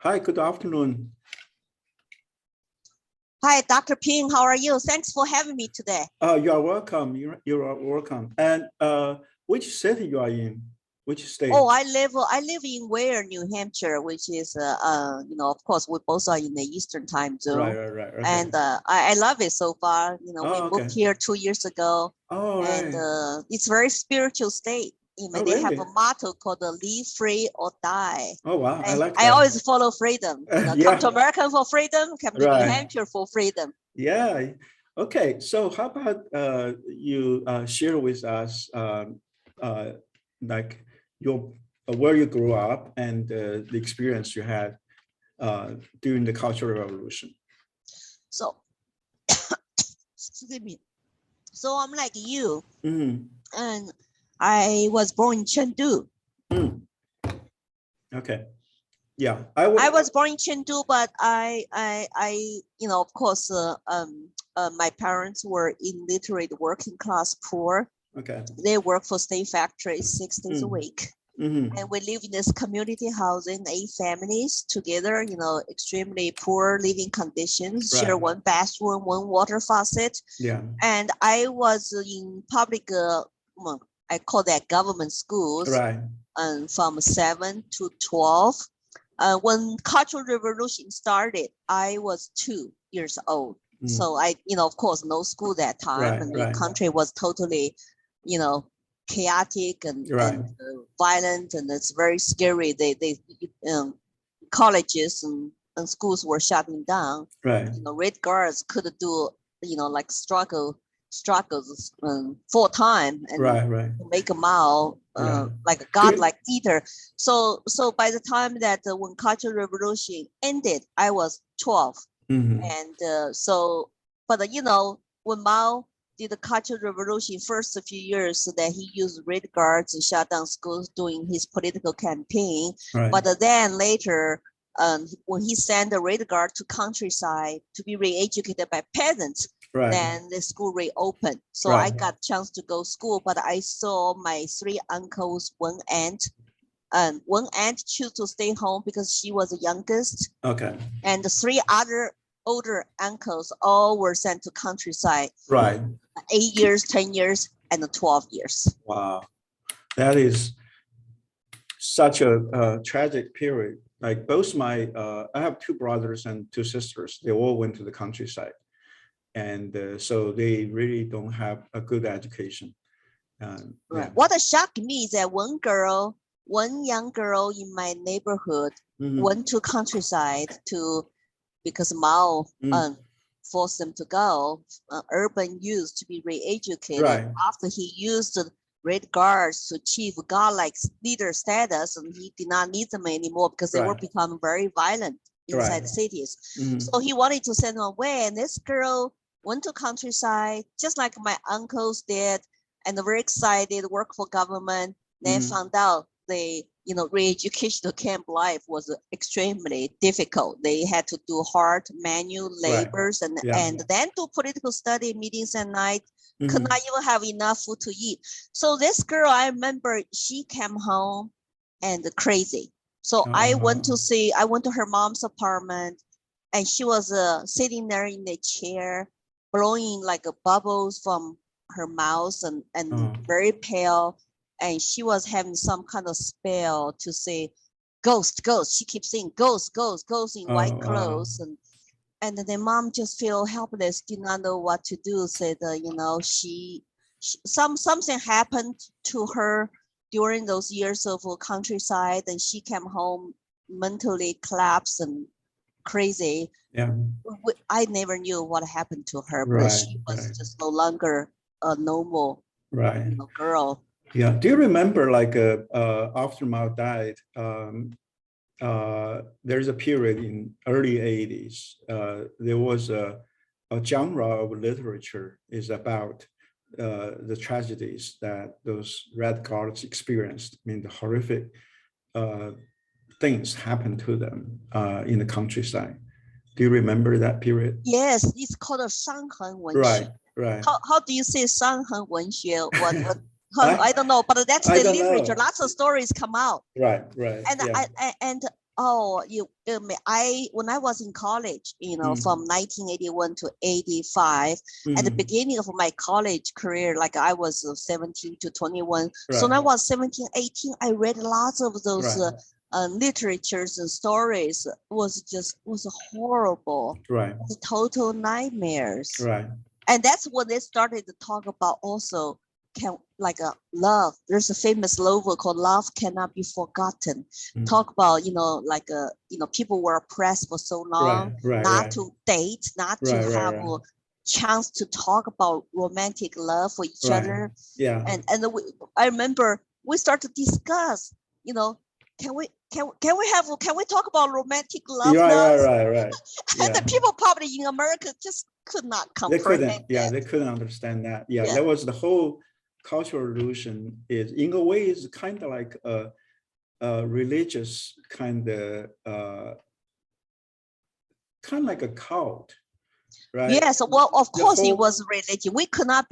Hi, good afternoon. Hi, Dr. Ping, how are you? Thanks for having me today. You are welcome. You are welcome. And which city you are in? Which state? Oh, I live in Ware, New Hampshire, which is of course we both are in the Eastern time zone. Right. Okay. And I love it so far. We moved here 2 years ago. Oh, and right. it's very spiritual state. Oh, They have really? a motto called "Live free or die." Oh, wow. I like I that. always follow freedom. Come Yeah. to America for freedom, come to New Right. Hampshire for freedom. Yeah. Okay. So how about you share with us like your where you grew up and the experience you had during the Cultural Revolution? So, excuse me. So I'm like you, and I was born in Chengdu. Okay. Yeah, I was born in Chengdu, but I of course, my parents were illiterate, working class, poor. Okay. They work for state factories 6 days a week. And we live in this community housing, 8 families together, extremely poor living conditions, share one bathroom, one water faucet. Yeah. And I was in public, I call that government schools, from 7 to 12. When Cultural Revolution started, I was 2 years old. So I, of course, no school that time, and the country was totally, chaotic and violent, and it's very scary. Colleges and schools were shutting down. Red Guards could do, like struggles full time and make a mile like a godlike leader. So by the time that when Cultural Revolution ended, I was 12. And but when Mao did the Cultural Revolution first few years, that he used Red Guards and shut down schools doing his political campaign. But then later, when he sent the Red Guard to countryside to be re-educated by peasants, then the school reopened. So I got a chance to go to school, but I saw my 3 uncles, one aunt, and one aunt chose to stay home because she was the youngest. Okay. And the 3 other older uncles all were sent to countryside. 8 years, 10 years, and 12 years. Wow. That is such a tragic period. Like both my, I have 2 brothers and 2 sisters. They all went to the countryside. And so they really don't have a good education. What shocked me is that one young girl in my neighborhood went to countryside because Mao forced them to go, urban youth to be re-educated after he used the Red Guards to achieve godlike leader status, and he did not need them anymore because they were becoming very violent inside the cities. So he wanted to send them away, and this girl went to countryside just like my uncles did, and very excited, work for government. Then found out the re-educational camp life was extremely difficult. They had to do hard manual labors and then do political study meetings at night. Could not even have enough food to eat. So this girl, I remember, she came home and crazy. So I went to her mom's apartment, and she was sitting there in the chair, blowing like bubbles from her mouth and very pale. And she was having some kind of spell to say, ghost, ghost. She keeps saying ghost, ghost, ghost in white clothes. And then the mom just feel helpless, did not know what to do. Said, something happened to her during those years of countryside, and she came home mentally collapsed and crazy. I never knew what happened to her, but she was just no longer a normal girl. Yeah. Do you remember, like, after Mao died, there's a period in early 80s, there was a genre of literature is about the tragedies that those Red Guards experienced. I mean, the horrific things happened to them in the countryside. Do you remember that period? Yes, it's called a 伤痕文学. How do you say 伤痕文学? What I don't know, but that's the literature. Lots of stories come out. Right. And Oh, when I was in college, from 1981 to 85, at the beginning of my college career, like I was 17 to 21. So when I was 17, 18, I read lots of those literatures and stories. Was horrible. Right. Total nightmares. Right. And that's when they started to talk about also love. There's a famous novel called Love Cannot Be Forgotten. Talk about, people were oppressed for so long, not to date, not to have a chance to talk about romantic love for each other. Yeah. And I remember we started to discuss, can we talk about romantic love now? Right. And the people probably in America just could not comprehend. They couldn't understand that. That was the whole cultural revolution. Is in a way is kind of like a religious kind of like a cult, right? Yes, well, of course it was religion. We could not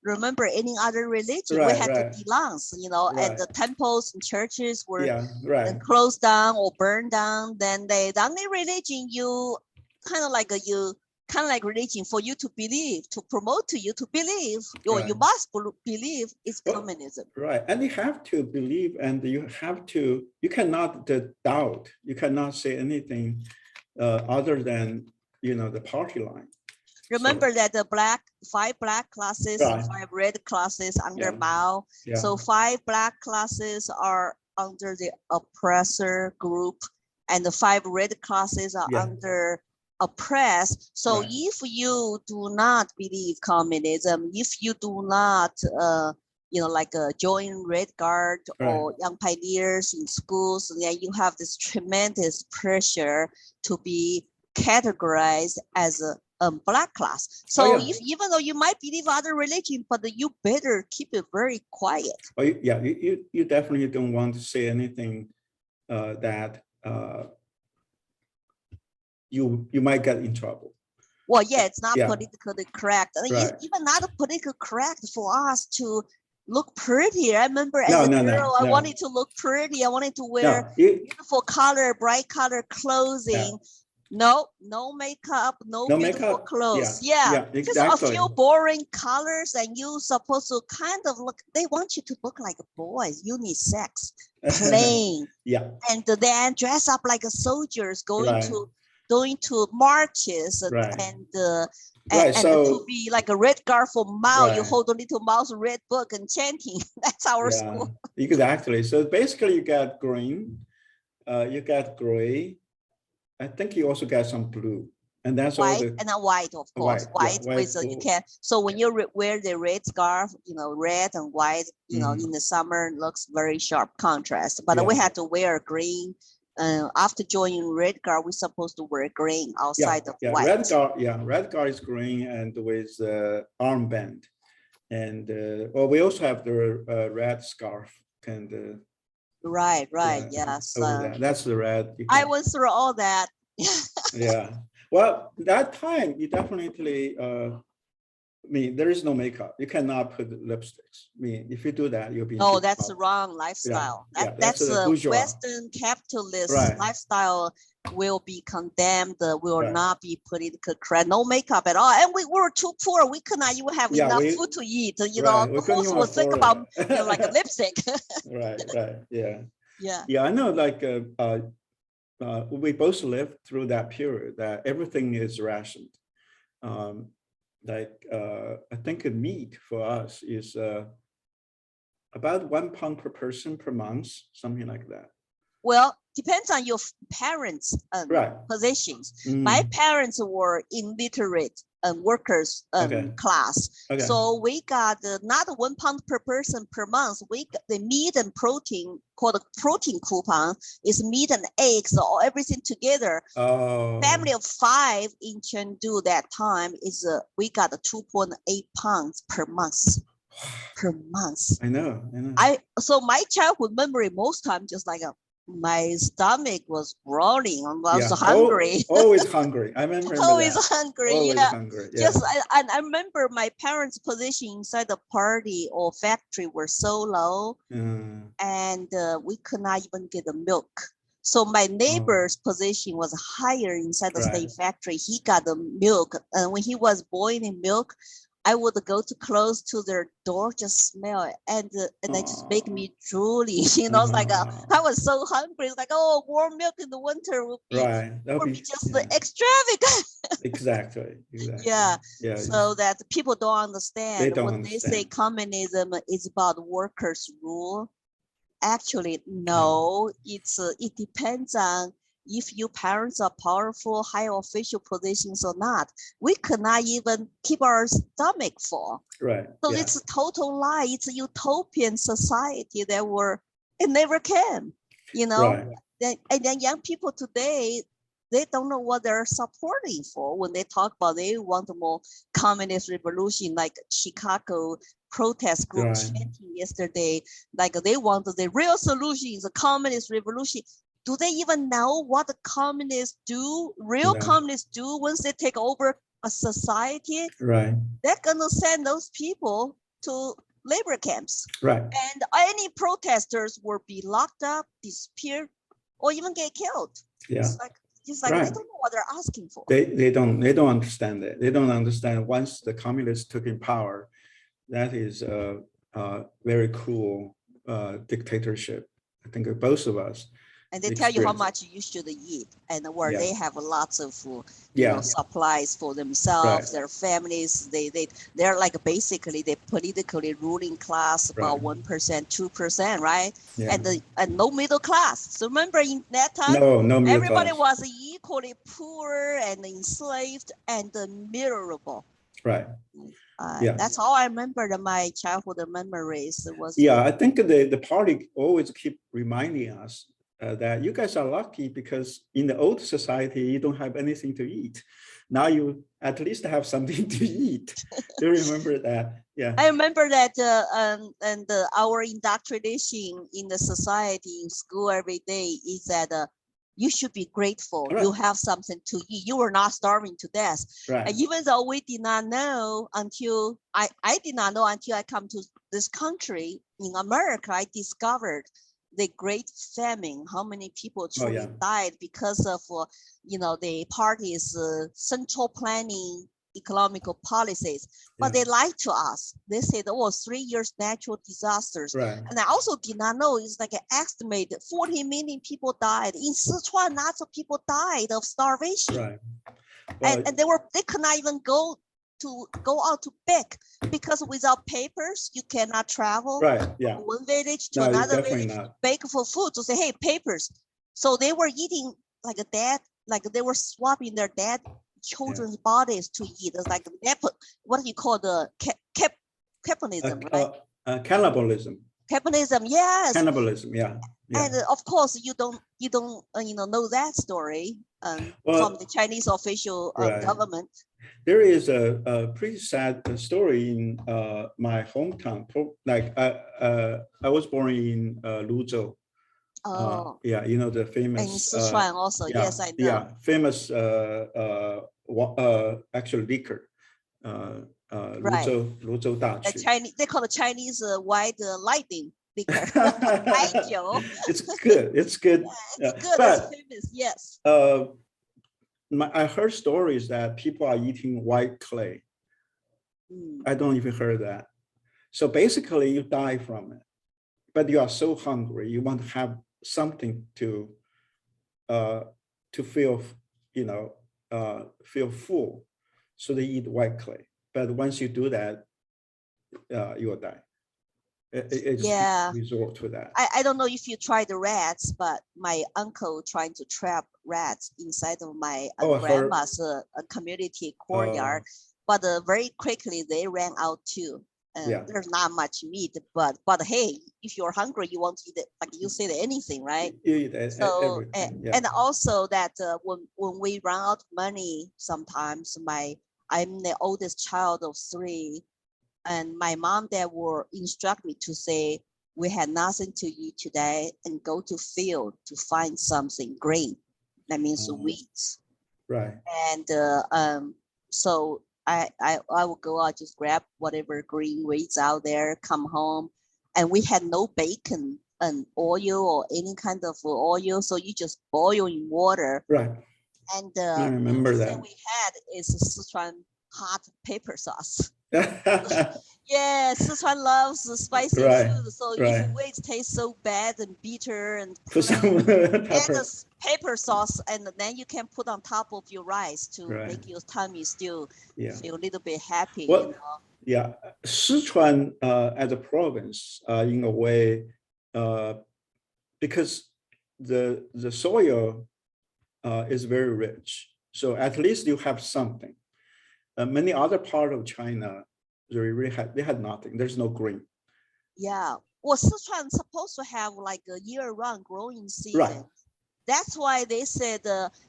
remember any other religion. We had to denounce, and the temples and churches were closed down or burned down. Then the only religion you kind of like religion for you to believe, to promote to you to believe, or you must believe is communism. Right, and you have to believe, and you cannot doubt. You cannot say anything other than the party line. Remember that the 5 black classes and 5 red classes under Mao. So 5 black classes are under the oppressor group, and the 5 red classes are under oppressed. So if you do not believe communism, if you do not join Red Guard or Young Pioneers in schools, and then you have this tremendous pressure to be categorized as a black class. So even though you might believe other religion, but you better keep it very quiet. You definitely don't want to say anything that you might get in trouble. Well, it's not politically correct. Even not politically correct for us to look pretty. I remember as a girl, I wanted to look pretty. I wanted to wear beautiful color, bright color clothing. No makeup, no beautiful clothes. Exactly. Just a few boring colors, and you supposed to kind of look. They want you to look like boys, unisex, plain. And then dress up like soldiers going to marches and to be like a Red Guard for Mao. You hold a little Mao's red book and chanting. That's our school. Exactly. So basically, you got green, you got gray. I think you also got some blue, and that's white, all. And a white, of course. White with you can. So when you wear the red scarf, red and white, in the summer looks very sharp contrast. But we had to wear green. After joining Red Guard, we're supposed to wear green outside of white. Red Guard is green and with armband, and we also have the red scarf and. Right, yes. That's the red. I went through all that. Well, that time you definitely. There is no makeup. You cannot put lipsticks. If you do that, you'll be. No, that's the wrong lifestyle. That's a Western capitalist lifestyle. Will be condemned. Will not be politically correct. No makeup at all. And we were too poor. We could not even have enough food to eat. Who would think about like a lipstick? I know. Like we both lived through that period. That everything is rationed. I think a meat for us is about 1 pound per person per month, something like that. Well, depends on your parents' positions. My parents were illiterate workers class. So we got not 1 pound per person per month. We got the meat and protein called a protein coupon. Is meat and eggs or everything together. Family of 5 in Chengdu that time is we got 2.8 pounds per month. Per month. I know. So my childhood memory most time just like my stomach was growling. I was hungry. Always hungry. I remember always that. hungry. Always hungry. Just I remember my parents' position inside the party or factory were so low, and we could not even get the milk. So my neighbor's position was higher inside the state factory. He got the milk, and when he was boiling milk, I would go to close to their door, just smell it, and they just make me drooly. You know, it's like I was so hungry. It's like, oh, warm milk in the winter would be just extravagant. Exactly. Yeah. So that people don't understand when they say communism is about workers' rule. Actually, no. It depends on if your parents are powerful, high official positions or not. We could not even keep our stomach full. Right. So it's a total lie. It's a utopian society it never came, you know. And then young people today, they don't know what they're supporting for when they talk about they want a more communist revolution, like Chicago protest group chanting yesterday, like they want the real solution is a communist revolution. Do they even know what the communists do? Real communists do once they take over a society? Right. They're gonna send those people to labor camps. Right. And any protesters will be locked up, disappeared, or even get killed. Yeah. It's like they don't know what they're asking for. They don't understand it. They don't understand once the communists took in power, that is a very cruel dictatorship. I think both of us. And they tell you how much you should eat, and where they have lots of supplies for themselves, their families. They're like basically the politically ruling class, about 1%, 2%, right? Yeah. And no middle class. So remember in that time, no middle everybody class. was equally poor and enslaved and miserable. Right. That's all I remember. My childhood memories was. I think the party always keep reminding us that you guys are lucky because in the old society, you don't have anything to eat. Now you at least have something to eat. Do you remember that? Yeah. I remember that our indoctrination in the society, in school every day is that you should be grateful. You have something to eat. You were not starving to death. Right. And even though we did not know until, I did not know until I come to this country in America, I discovered the Great Famine, how many people truly died because of, the party's central planning economical policies. But they lied to us. They said, 3 years natural disasters. Right. And I also did not know, it's like an estimated 40 million people died. In Sichuan, lots of people died of starvation. Right. Well, and they could not even go out to beg, because without papers you cannot travel from one village to another village, beg for food, to say, hey, papers. So they were eating like they were swapping their dead children's bodies to eat. It's like what do you call the cannibalism, right? Cannibalism, yes. Cannibalism, yeah. And of course you don't know that story from the Chinese official government. There is a pretty sad story in my hometown. Like I was born in Luzhou. The famous. And in Sichuan also, yes, I know. Yeah, famous actual liquor. Luzhou Dachi. They call the Chinese white lightning liquor. It's good. It's good. Yeah, it's good. But, it's famous. Yes. I heard stories that people are eating white clay. I don't even heard that. So basically you die from it, but you are so hungry. You want to have something to feel, feel full. So they eat white clay. But once you do that, you will die. It's resort to that. I don't know if you tried the rats, but my uncle trying to trap rats inside of my grandma's community courtyard, but very quickly they ran out too. There's not much meat, but hey, if you're hungry, you want to eat it, like you said, anything, right? You eat everything. And also that when we run out of money, sometimes I'm the oldest child of 3. And my mom, dad will instruct me to say, we had nothing to eat today, and go to field to find something green. That means weeds. Right. And so I would go out, just grab whatever green weeds out there, come home. And we had no bacon an oil or any kind of oil, so you just boil in water. Right. And I remember that. we had is Sichuan hot pepper sauce. Yeah, Sichuan loves spicy food, so if it tastes so bad and bitter and plain, add a pepper sauce, and then you can put on top of your rice to make your tummy still feel a little bit happy. Well, yeah, Sichuan as a province, in a way, because the soil is very rich, so at least you have something. Many other part of China, they had nothing. There's no green. Yeah, well, Sichuan supposed to have like a year-round growing season. Right. That's why they said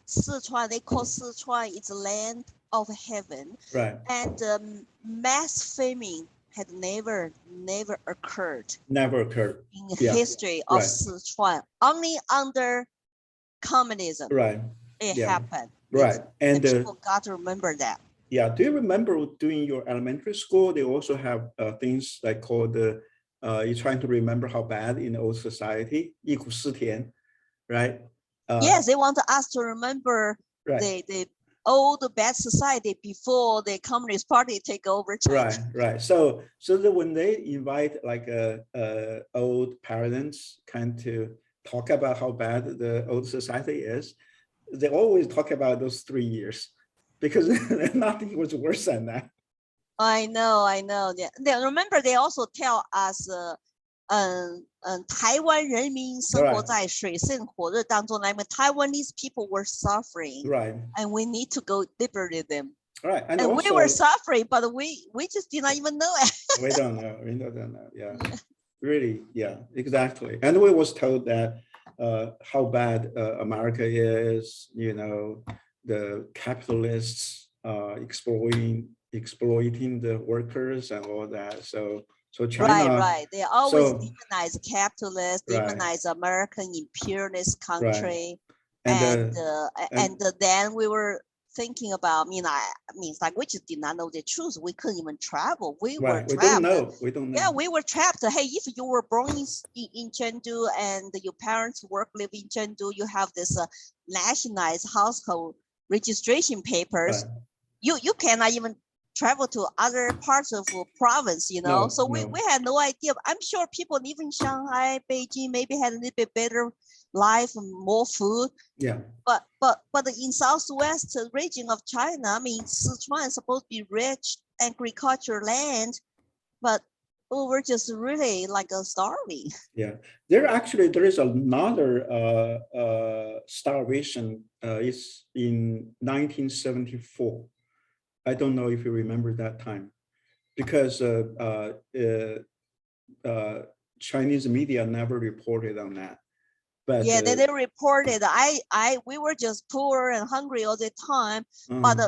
Sichuan. They call Sichuan it's land of heaven. Right. And mass famine had never occurred. Never occurred in the history of Sichuan. Only under communism. Right. It happened. Right. And people got to remember that. Yeah. Do you remember during your elementary school, they also have things like called you're trying to remember how bad in the old society, 忆苦思甜, right? Yes, they want us to remember the old bad society before the Communist Party take over China. Right. So that when they invite like old parents kind to talk about how bad the old society is, they always talk about those 3 years, because nothing was worse than that. I know. Yeah. Remember, they also tell us, 台湾人民生活在水深火热当中。Like Taiwanese people were suffering, and we need to go liberate them. Right, and also, we were suffering, but we just did not even know it. We don't know. Yeah. Really, yeah, exactly. And we was told that how bad America is, the capitalists exploiting the workers and all that. So China, right. They always demonize capitalists, demonize American imperialist country, and then we were thinking about. I mean, it's like we just did not know the truth. We couldn't even travel. We were trapped. We don't know. Yeah, we were trapped. Hey, if you were born in Chengdu and your parents live in Chengdu, you have this nationalized household registration papers. You cannot even travel to other parts of the province, so we had no idea. I'm sure people live in Shanghai, Beijing, maybe had a little bit better life and more food. Yeah. But in southwest region of China, I mean, Sichuan is supposed to be rich agriculture land, but we were just really like starving. Yeah, there is another starvation. It's in 1974. I don't know if you remember that time, because Chinese media never reported on that. But yeah, they reported. We were just poor and hungry all the time. But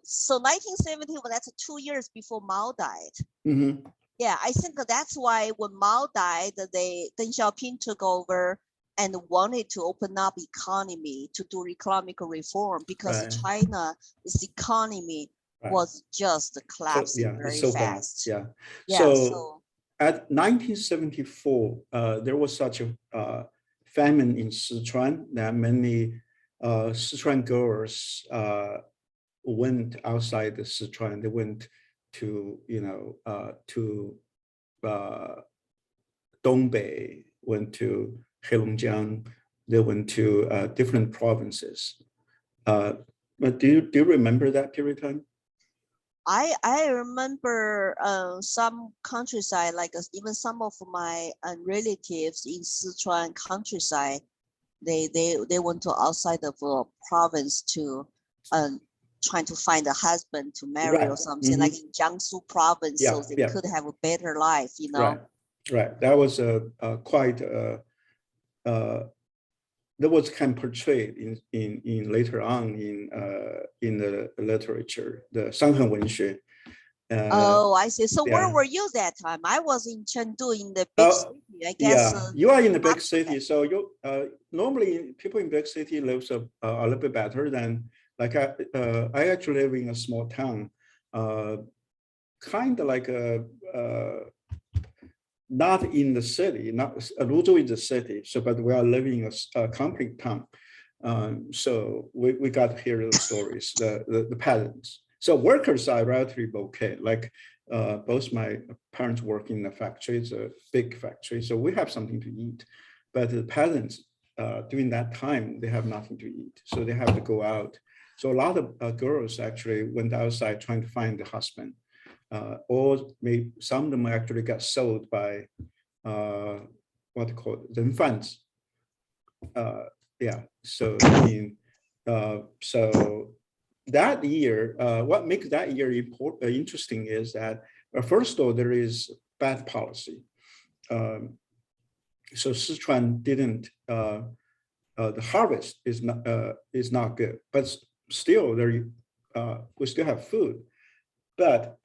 so 1970, well, that's 2 years before Mao died. Mm-hmm. Yeah, I think that's why when Mao died, Deng Xiaoping took over and wanted to open up economy to do economic reform, because China's economy was just collapsing very fast. Yeah. So at 1974, there was such a famine in Sichuan that many Sichuan girls went outside the Sichuan. They went to Dongbei, went to Heilongjiang. They went to different provinces. But do you remember that period of time? I remember some countryside, like even some of my relatives in Sichuan countryside, they went to outside of a province to trying to find a husband to marry or something, like in Jiangsu province, so they could have a better life, Right. That was quite that was kind of portrayed in later on in the literature, the 伤痕文学. Oh, I see. So where were you that time? I was in Chengdu, in the big city, I guess. Yeah, you are in the big city. So you normally people in big city lives a little bit better than, like I actually live in a small town, kind of like not in the city, not Luzhou is the city. So, but we are living in a complete town. So we got to hear those stories, the patterns. So workers are relatively okay. Like both my parents work in a factory, it's a big factory. So we have something to eat, but the parents during that time, they have nothing to eat. So they have to go out. So a lot of girls actually went outside trying to find a husband. Or maybe some of them actually got sold by what they call renfans. Yeah. So I mean, so that year, what makes that year interesting is that first of all, there is bad policy. So Sichuan didn't. The harvest is not good, but still there we still have food. But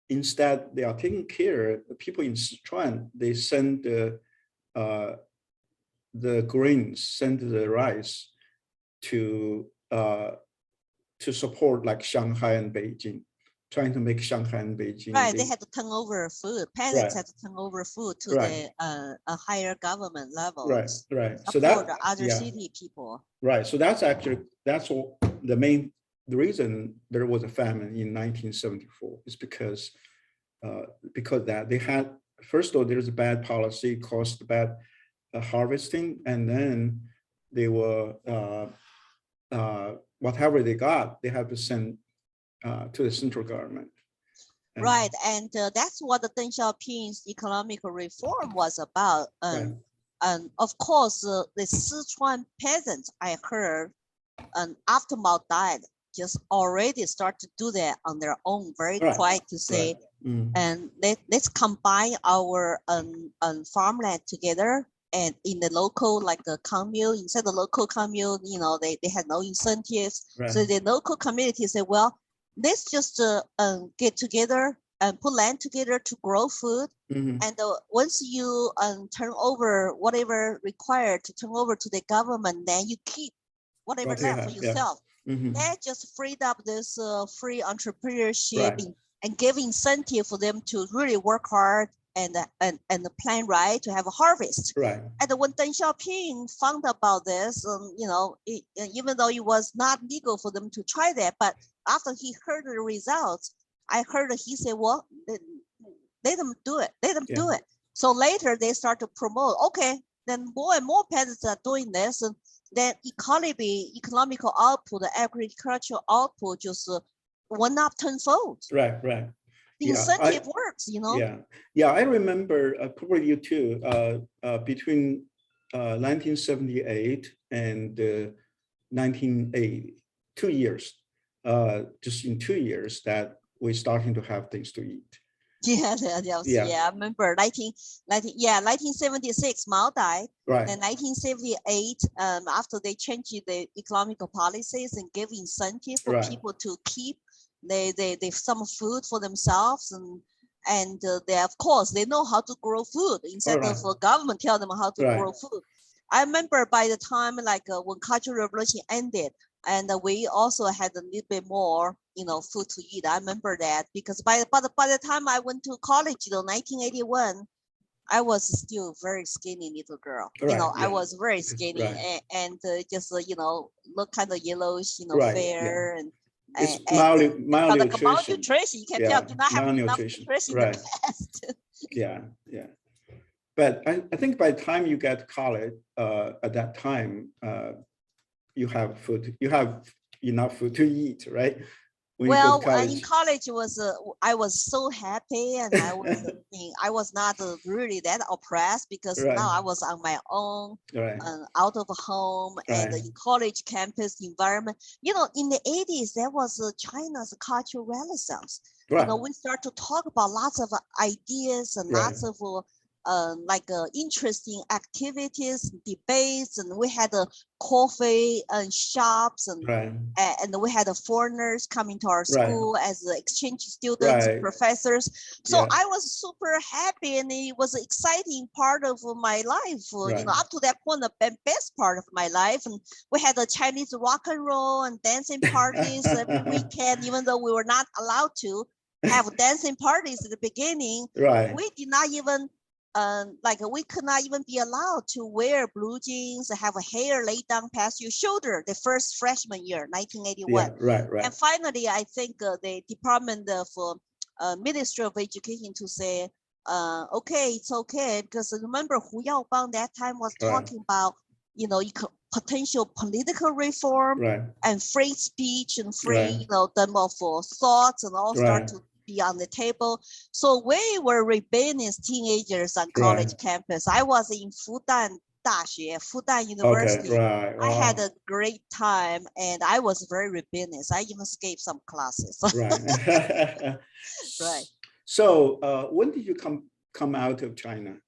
instead, they are taking care. The people in Sichuan, they send the grains, send the rice to support like Shanghai and Beijing, trying to make Shanghai and Beijing. Right, they had to turn over food. Peasants Right. had to turn over food to Right. the higher government level. Right, right. So Support that the other yeah. city people. Right. So that's all the reason there was a famine in 1974 is because that they had, first of all, there's a bad policy, caused bad harvesting, and then they were whatever they got, they have to send to the central government. Right, and that's what the Deng Xiaoping's economic reform was about. Right. And of course, the Sichuan peasants, I heard, after Mao died, just already start to do that on their own, very quiet to say, and let's combine our farmland together. And in the local, like the commune, inside the local commune, you know, they had no incentives. Right. So the local community said, well, let's just get together and put land together to grow food. And once you turn over whatever required to turn over to the government, then you keep whatever left for yourself. That just freed up this free entrepreneurship and gave incentive for them to really work hard and plan right to have a harvest. Right. And when Deng Xiaoping found about this, you know, even though it was not legal for them to try that, but after he heard the results, I heard that he said, well, let them do it. Let them do it. So later they start to promote, okay, then more and more peasants are doing this. And then economical output, the agricultural output just went up tenfold. Right, right. The incentive works, you know? Yeah, I remember, probably you too, between 1978 and 1980, 2 years, just in 2 years that we're starting to have things to eat. Yeah, I remember 1976, Mao died. Right. Then 1978, after they changed the economical policies and gave incentive for people to keep they some food for themselves, and they, of course, they know how to grow food instead of government tell them how to grow food. I remember by the time when Cultural Revolution ended, and we also had a little bit more, you know, food to eat. I remember that because by the time I went to college, you know, 1981, I was still very skinny little girl. You know, I was very skinny and just you know, look kind of yellowish, you know, fair and. It's malnutrition. Malnutrition. You can tell do not have enough nutrition in the past. Yeah. But I think by the time you get to college, at that time, you have food. You have enough food to eat, right? Well, in college I was so happy, and I was not really that oppressed because now I was on my own, out of home, and in college campus environment. You know, in the 80s, there was China's cultural renaissance. You know, we start to talk about lots of ideas and lots of interesting activities, debates, and we had coffee and shops, and we had foreigners coming to our school as exchange students, professors. So I was super happy, and it was an exciting part of my life. You know, up to that point, the best part of my life. And we had a Chinese rock and roll and dancing parties every weekend, even though we were not allowed to. have dancing parties at the beginning. Right. We did not even we could not even be allowed to wear blue jeans, have a hair laid down past your shoulder. The first freshman year, 1981. Yeah, right, right. And finally, I think the Department of Ministry of Education to say, okay, it's okay, because remember Hu Yaobang that time was talking about, you know, potential political reform and free speech and free, you know, them of thoughts and all start to be on the table. So we were rebellious teenagers on college campus. I was in Fudan University. Okay, I had a great time and I was very rebellious. I even escaped some classes. Right. Right. So when did you come out of China?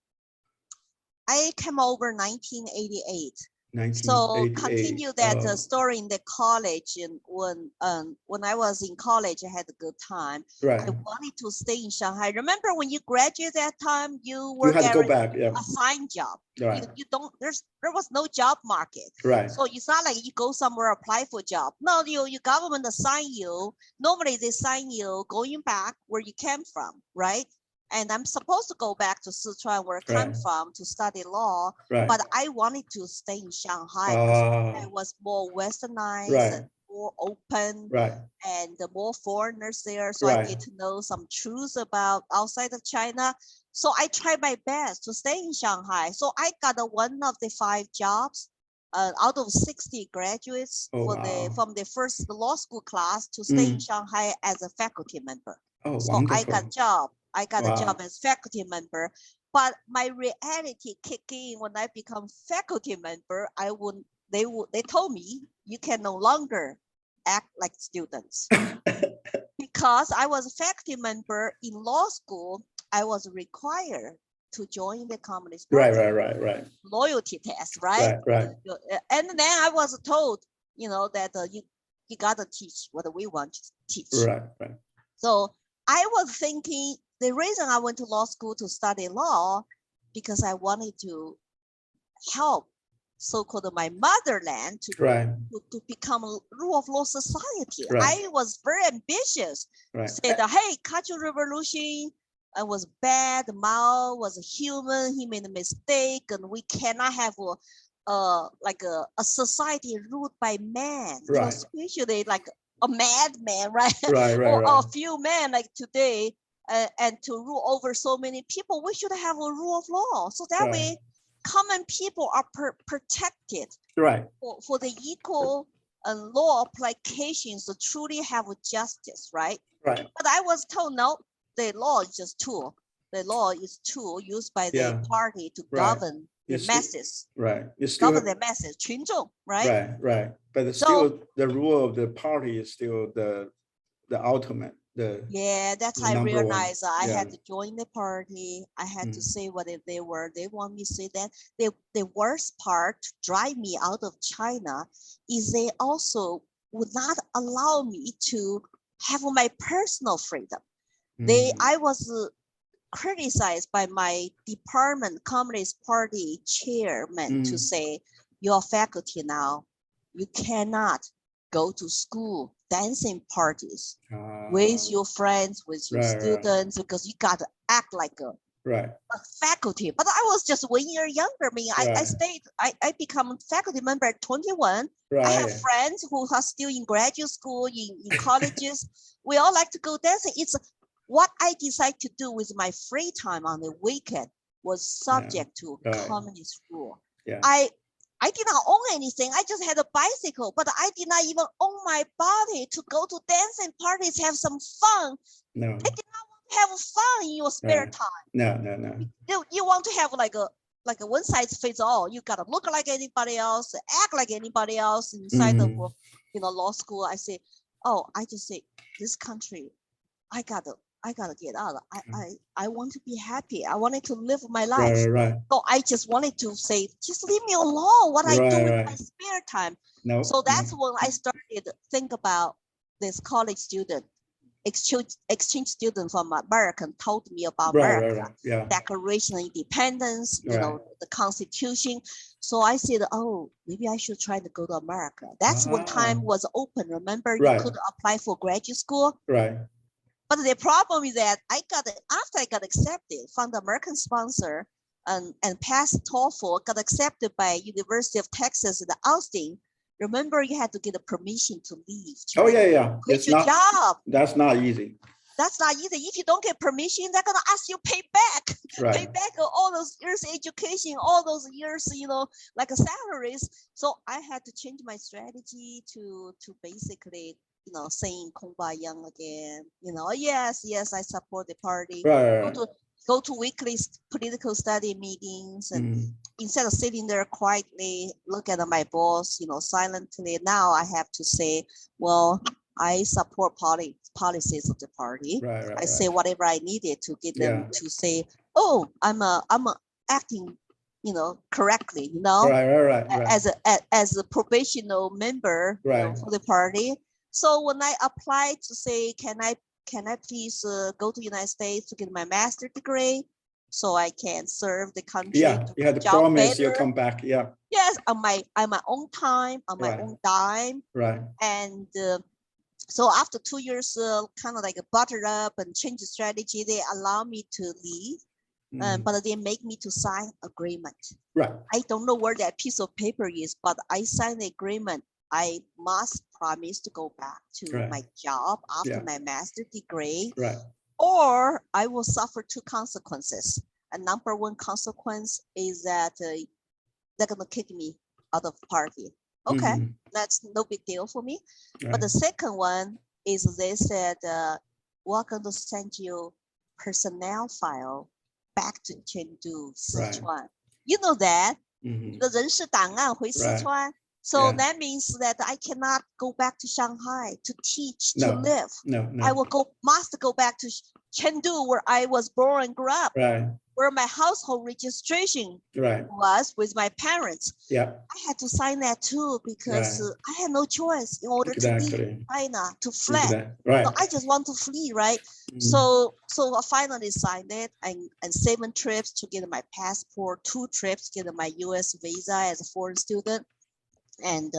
I came over 1988. 1988. So continue that story in the college, and when I was in college, I had a good time. I wanted to stay in Shanghai. Remember when you graduate that time, you were had to go back, assigned job. You don't. There was no job market. So it's not like you go somewhere apply for a job. No, your government assign you. Normally they assign you going back where you came from, right? And I'm supposed to go back to Sichuan, where I come from, to study law. But I wanted to stay in Shanghai because it was more westernized and more open, and more foreigners there. So I get to know some truths about outside of China. So I tried my best to stay in Shanghai. So I got one of the 5 jobs out of 60 graduates from the first law school class to stay in Shanghai as a faculty member. So wonderful. I got a job as faculty member, but my reality kicked in when I become faculty member. They told me you can no longer act like students because I was a faculty member in law school. I was required to join the Communist Party. Right. Loyalty test, right. And then I was told, you know, that you gotta teach what we want to teach. Right. So I was thinking the reason I went to law school to study law because I wanted to help so-called my motherland to become a rule of law society. I was very ambitious. Said, hey, Cultural Revolution was bad. Mao was a human. He made a mistake, and we cannot have a society ruled by man. You know, especially like a madman, right? Or a few men like today. And to rule over so many people, we should have a rule of law. So that way, common people are protected for the equal law applications to truly have justice, right? But I was told, no, the law is just tool. The law is tool used by the party to govern the masses. Govern the masses, 群众, right? But still, the rule of the party is still the ultimate. That's how I realized I had to join the party. I had to say what they were. They want me to say that. The worst part to drive me out of China is they also would not allow me to have my personal freedom. I was criticized by my department Communist Party chairman to say, you're faculty now. You cannot go to school dancing parties with your friends, with your students, because you got to act like a faculty. But I was just 1 year younger. I mean, I become faculty member at 21. I have friends who are still in graduate school, in colleges. We all like to go dancing. It's what I decide to do with my free time on the weekend was subject to communist rule. I did not own anything. I just had a bicycle, but I did not even own my body to go to dancing parties, have some fun. I did not want to have fun in your spare time. No. You want to have like a one size fits all. You gotta look like anybody else, act like anybody else inside the law school. I say, I just say this country, I gotta get out. I want to be happy. I wanted to live my life. So I just wanted to say, just leave me alone. What I do in my spare time. So that's when I started to think about this college student, exchange student from America told me about America, Declaration of Independence, you know, the Constitution. So I said, maybe I should try to go to America. That's when time was open. Remember, you could apply for graduate school. But the problem is that after I got accepted from the American sponsor and passed TOEFL, got accepted by University of Texas at Austin. Remember, you had to get a permission to leave. Oh yeah. Quit your job. That's not easy. That's not easy. If you don't get permission, they're gonna ask you pay back. Right. Pay back all those years of education, all those years, like salaries. So I had to change my strategy to basically, saying Kumbaya again. Yes, I support the party. Right. Go to weekly political study meetings, and instead of sitting there quietly, look at my boss, silently. Now I have to say, well, I support policies of the party. Right. I say whatever I needed to get them to say, oh, I'm acting, correctly, Right. as a probational member for the party. So when I applied to say, can I please go to the United States to get my master's degree so I can serve the country? Yeah, you had to promise you'll come back. Yeah. Yes, on my own time, on my own dime. Right. And so after 2 years, kind of like buttered up and change the strategy, they allow me to leave, but they make me to sign agreement. Right. I don't know where that piece of paper is, but I signed the agreement. I must promise to go back to my job after my master's degree, or I will suffer 2 consequences. And number 1 consequence is that they're gonna kick me out of the party. Okay, that's no big deal for me. But the second one is they said, we're going to send you personnel file back to Chengdu, Sichuan. You know that, 人事档案回四川. So that means that I cannot go back to Shanghai to teach, to live. No. I must go back to Chengdu, where I was born and grew up. Where my household registration was with my parents. I had to sign that too because I had no choice in order to leave China, to flee. So I just want to flee, right? So I finally signed it, and 7 trips to get my passport, 2 trips to get my US visa as a foreign student. And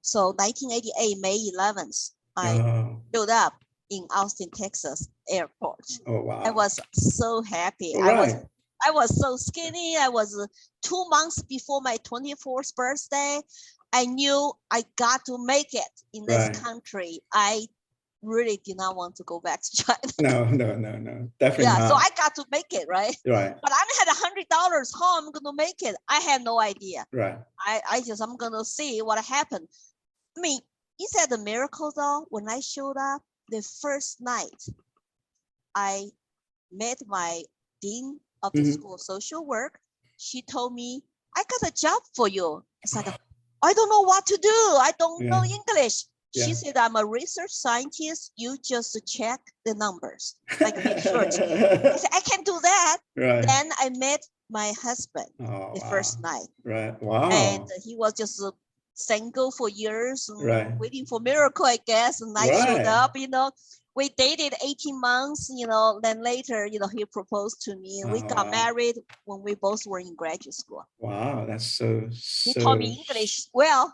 so 1988, May 11th, I showed up in Austin, Texas airport. Oh, wow. I was so happy. I was so skinny. I was 2 months before my 24th birthday. I knew I got to make it in this country. I really did not want to go back to China. No. Definitely not. So I got to make it, right? Right. But I had $100. How I'm going to make it? I had no idea. Right. I'm going to see what happened. I mean, is that a miracle though? When I showed up the first night, I met my dean of the School of Social Work. She told me, I got a job for you. It's like, I don't know what to do. I don't know English. She said, I'm a research scientist. You just check the numbers. Like, make sure. I said, I can do that. Then I met my husband the first night. Wow. And he was just single for years, waiting for miracle, I guess. And I showed up, we dated 18 months, then later, he proposed to me, and we got married when we both were in graduate school. Wow, that's so. He taught me English well.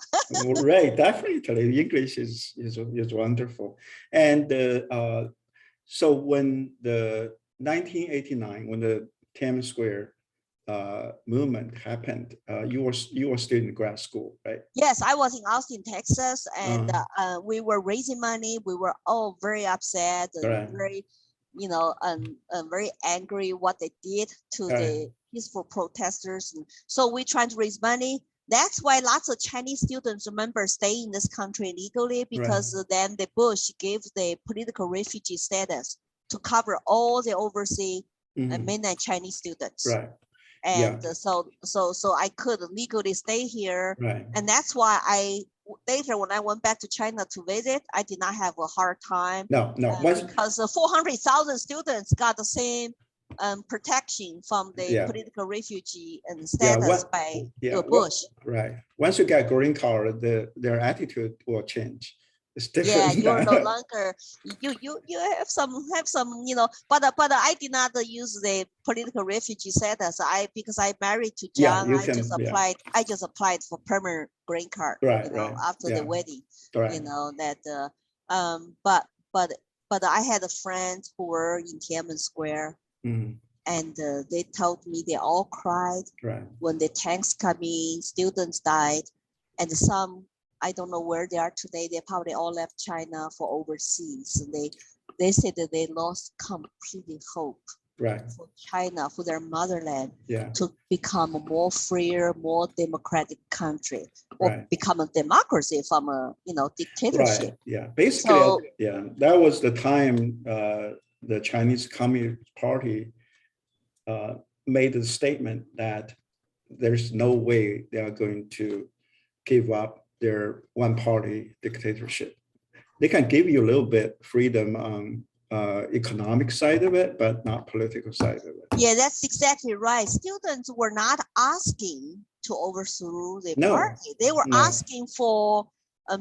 Right, definitely. English is wonderful. And so when the 1989, when the Tam Square movement happened, you were still in grad school, right? Yes, I was in Austin, Texas, and we were raising money. We were all very upset and very, very angry what they did to the peaceful protesters. And so we tried to raise money. That's why lots of Chinese students, remember, stay in this country legally, because then the Bush gave the political refugee status to cover all the overseas mainland Chinese students. And so I could legally stay here. And that's why later when I went back to China to visit, I did not have a hard time. Because 400,000 students got the same protection from the political refugee and status by the Bush. Once you get green card, their attitude will change. It's different. You're no longer you have some but I did not use the political refugee status. Because I married to Tang, I just applied for permanent green card after the wedding. But but I had a friend who were in Tam Square, and they told me they all cried when the tanks come in, students died, and some, I don't know where they are today. They probably all left China for overseas. And they said that they lost completely hope for China, for their motherland, to become a more freer, more democratic country, or become a democracy from a dictatorship. Basically, so, that was the time the Chinese Communist Party made the statement that there's no way they are going to give up their one-party dictatorship. They can give you a little bit freedom on economic side of it, but not political side of it. Yeah, that's exactly right. Students were not asking to overthrow the party. They were asking for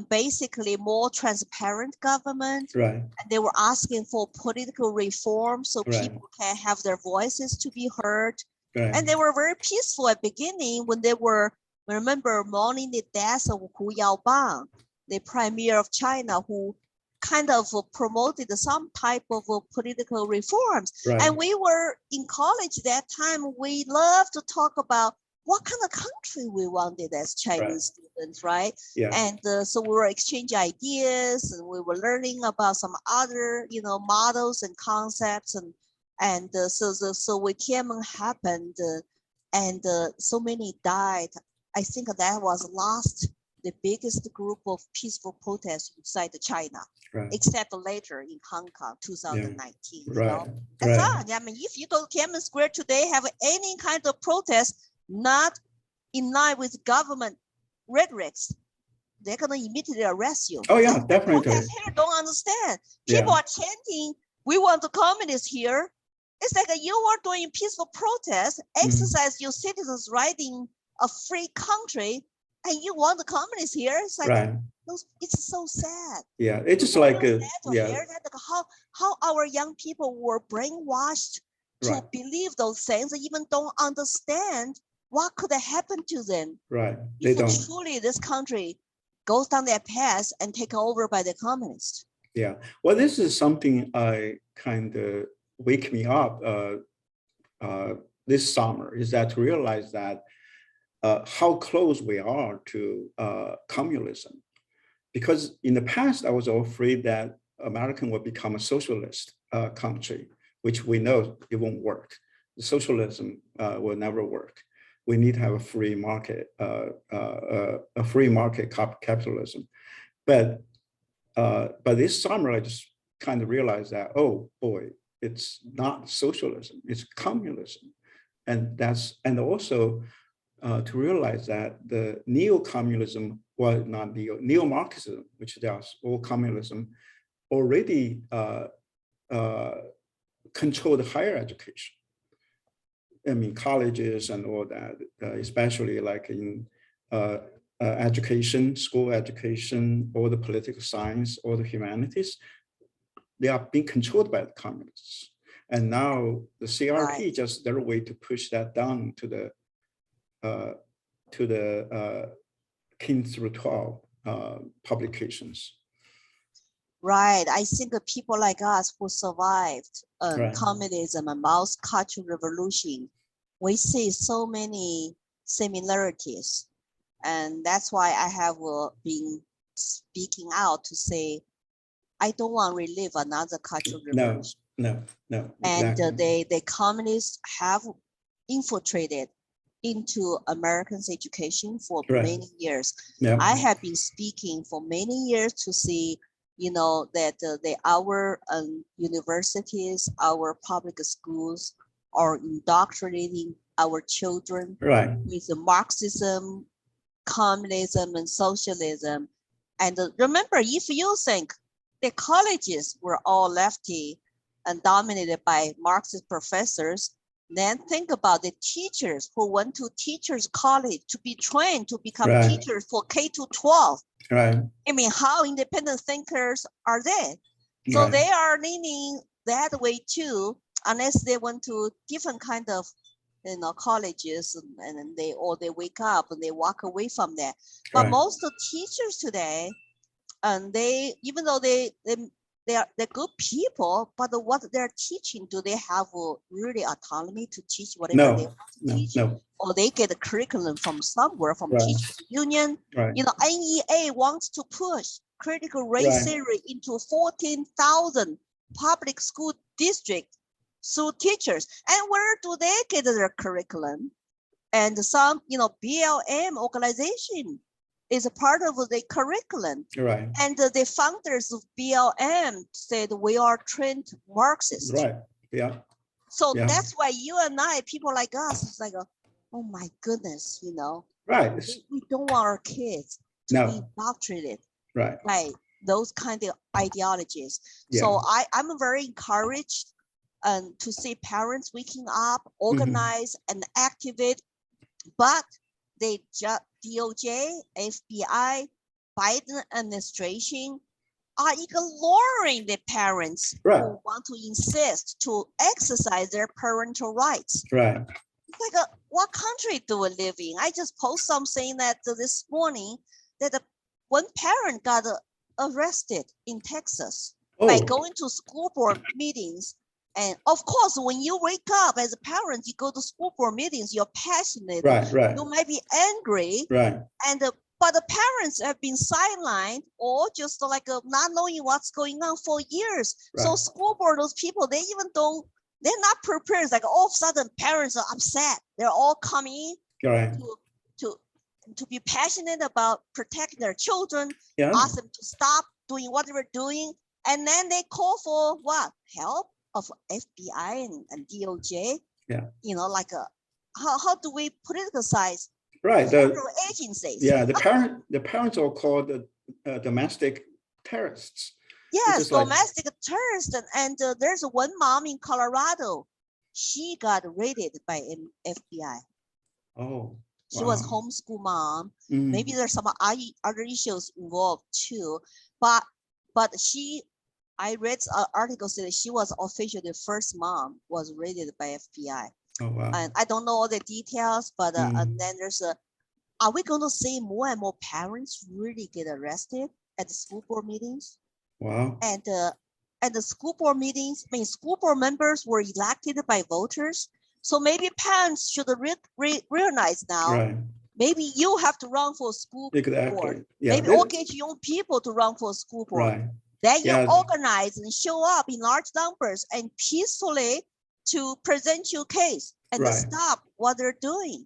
basically more transparent government. And they were asking for political reform so people can have their voices to be heard. And they were very peaceful at the beginning when they were, remember, mourning the death of Hu Yaobang, the premier of China, who kind of promoted some type of political reforms. And we were in college that time. We loved to talk about what kind of country we wanted as Chinese students, right? And so we were exchanging ideas, and we were learning about some other, models and concepts, and so when Tiananmen happened, and so many died. I think that was the biggest group of peaceful protests inside China, except later in Hong Kong, 2019. That's all. I mean, if you go to Tam Square today, have any kind of protest not in line with government rhetorics, they're gonna immediately arrest you. Oh yeah, definitely. Protesters here don't understand. People are chanting, "We want the communists here." It's like you are doing peaceful protest, exercise your citizens' right in a free country, and you want the communists here. It's like it's so sad. Yeah, it's just like how our young people were brainwashed to believe those things, and even don't understand what could happen to them. They don't. Truly this country goes down that path and taken over by the communists. Yeah, well, this is something I kind of wake me up this summer, is that to realize that how close we are to communism. Because in the past, I was afraid that America would become a socialist country, which we know it won't work. The socialism will never work. We need to have a free market, capitalism. But this summer, I just kind of realized that, oh boy, it's not socialism, it's communism. And also to realize that the neo-communism, well, not neo-Marxism, which is all communism, already controlled higher education. I mean, colleges and all that, especially like in education, school education, all the political science, all the humanities, they are being controlled by the communists. And now the CRT just their way to push that down to the K through 12 publications. Right. I think the people like us who survived communism and Mao's Cultural Revolution, we see so many similarities. And that's why I have been speaking out to say, I don't want to relive another cultural revolution. No. And exactly. the communists have infiltrated into Americans' education for many years. I have been speaking for many years to see, that our universities, our public schools are indoctrinating our children with the Marxism, communism, and socialism. And remember, if you think the colleges were all lefty and dominated by Marxist professors, then think about the teachers who went to teachers college to be trained to become teachers for K to 12. I mean, how independent thinkers are they? So they are leaning that way too, unless they went to different kind of colleges and they wake up and they walk away from that. But most of teachers today, and they, even though they they're good people, but what they're teaching, do they have really autonomy to teach whatever they want to teach? No. Or they get a curriculum from somewhere, from teachers union. Right. You know, NEA wants to push critical race theory into 14,000 public school districts through teachers. And where do they get their curriculum? And some, you know, BLM organization is a part of the curriculum. Right. And the founders of BLM said, we are trained Marxists. Right. Yeah. So that's why you and I, people like us, it's like, oh my goodness, you know. Right. We don't want our kids to be indoctrinated by those kind of ideologies. So I'm very encouraged to see parents waking up, organize and activate, but they just DOJ, FBI, Biden administration are ignoring the parents who want to insist to exercise their parental rights. Right. It's like, what country do we live in? I just post something that this morning that one parent got arrested in Texas by going to school board meetings. And of course, when you wake up as a parent, you go to school board meetings, you're passionate, you might be angry, and but the parents have been sidelined or just like not knowing what's going on for years. So school board, those people, they even don't, they're not prepared. It's like all of a sudden parents are upset. They're all coming to be passionate about protecting their children, ask them to stop doing what they were doing. And then they call for what? Help of FBI and DOJ. You know, like how do we politicize federal agencies? The parents are called domestic terrorists. Yes, domestic terrorists. And there's one mom in Colorado. She got raided by an FBI. Oh, she was homeschool mom. Maybe there's some other issues involved too. But I read an article that she was officially the first mom was raided by FBI. Oh, wow. And I don't know all the details, but and then there's are we going to see more and more parents really get arrested at the school board meetings? Wow. And at the school board meetings, I mean, school board members were elected by voters. So maybe parents should realize now, maybe you have to run for a school board. Maybe engage young people to run for a school board. Then you organize and show up in large numbers and peacefully to present your case and stop what they're doing.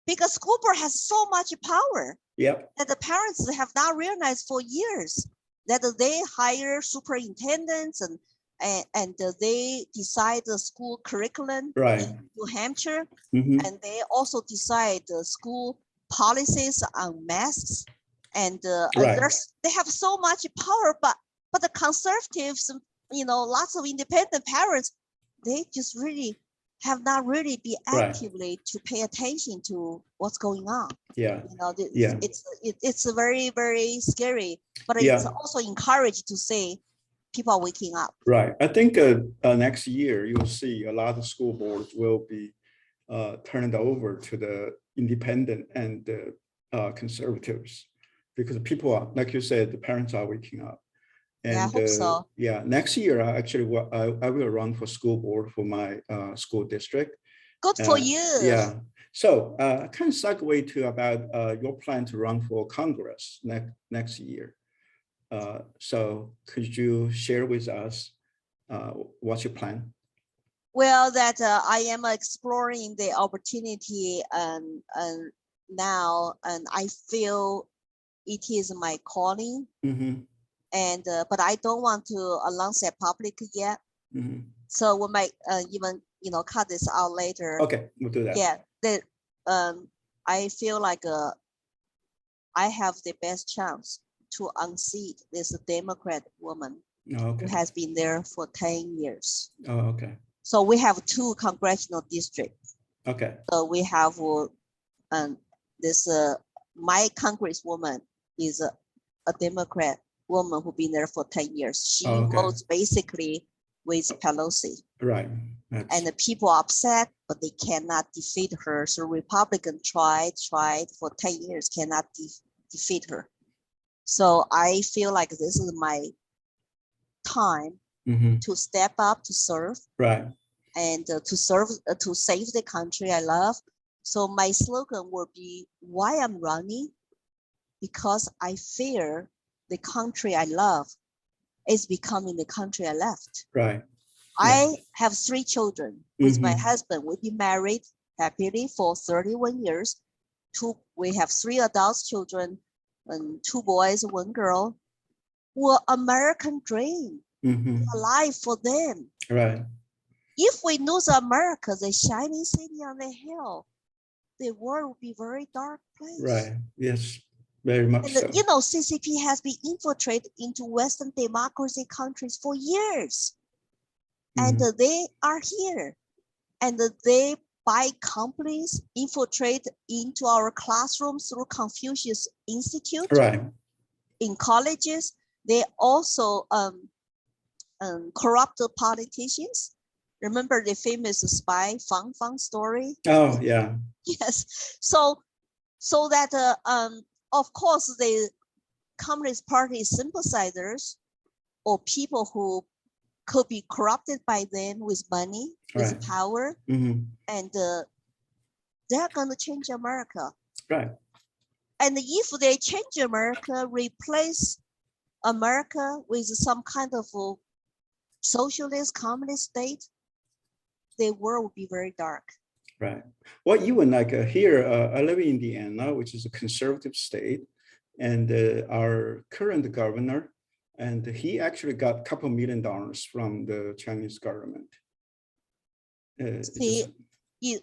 Because school board has so much power that the parents have not realized for years, that they hire superintendents and they decide the school curriculum in New Hampshire. And they also decide the school policies on masks. And they have so much power, but the conservatives, you know, lots of independent parents, they just really have not really been actively to pay attention to what's going on. You know, it's very, very scary, but it's also encouraged to say people are waking up. Right. I think next year you'll see a lot of school boards will be turned over to the independent and conservatives, because people are, like you said, the parents are waking up. And I hope so. Next year, actually, I will run for school board for my school district. Good for you. So kind of segue to about your plan to run for Congress next year. So could you share with us what's your plan? Well, that I am exploring the opportunity now, and I feel it is my calling. And but I don't want to announce it publicly yet. So we might even cut this out later. Okay, we'll do that. That I feel like I have the best chance to unseat this Democrat woman who has been there for 10 years. So we have 2 congressional districts. So we have this my congresswoman is a Democrat woman who's been there for 10 years. She votes basically with Pelosi. And the people are upset, but they cannot defeat her. So Republicans tried for 10 years, cannot defeat her. So I feel like this is my time to step up to serve, right, and to serve to save the country I love. So my slogan will be, why I'm running, because I fear the country I love is becoming the country I left. right. I have 3 children with my husband. We've been married happily for 31 years. We have 3 adult children, and 2 boys, 1 girl. We're American dream, alive for them. Right. If we lose America, the shining city on the hill, the world will be a very dark place. Right. Yes. Very much and so. You know, CCP has been infiltrated into Western democracy countries for years. And they are here. And they buy companies, infiltrate into our classrooms through Confucius Institute. Right. In colleges, they also corrupt politicians. Remember the famous spy Fang Fang story? Oh, yeah. Yes. So that of course the Communist Party sympathizers or people who could be corrupted by them with money, with power, and they're going to change America. Right. And if they change America, replace America with some kind of socialist communist state, the world will be very dark. Right. Well, even like here, I live in Indiana, which is a conservative state, and our current governor, and he actually got a couple $1 million from the Chinese government.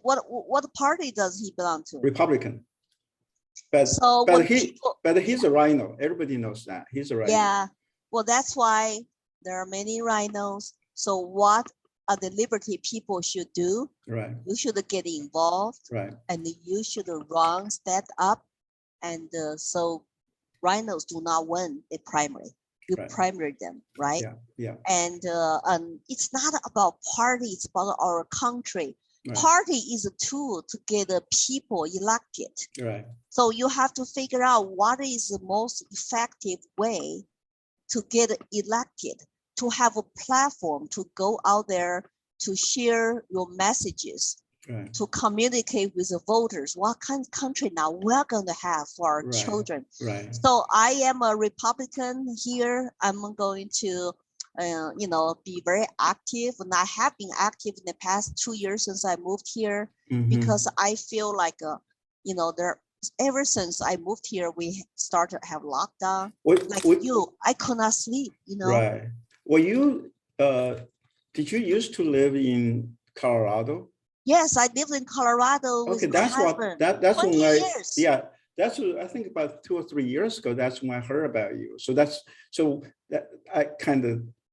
What party does he belong to? Republican. But he's a Rhino. Everybody knows that he's a Rhino. Yeah. Well, that's why there are many Rhinos. So what are the liberty people should do? Right. You should get involved. Right. And you should run, stand up, and so Rhinos do not win the primary. You primary them, right? Yeah. Yeah. And it's not about party; it's about our country. Right. Party is a tool to get the people elected. Right. So you have to figure out what is the most effective way to get elected, to have a platform to go out there to share your messages, to communicate with the voters. What kind of country now we're going to have for our children? Right. So I am a Republican here. I'm going to, be very active, and I have been active in the past 2 years since I moved here, because I feel like, ever since I moved here, we started to have lockdown. I could not sleep, Right. Well, did you used to live in Colorado? Yes, I lived in Colorado with my husband. That's when years. That's I think about 2 or 3 years ago. That's when I heard about you.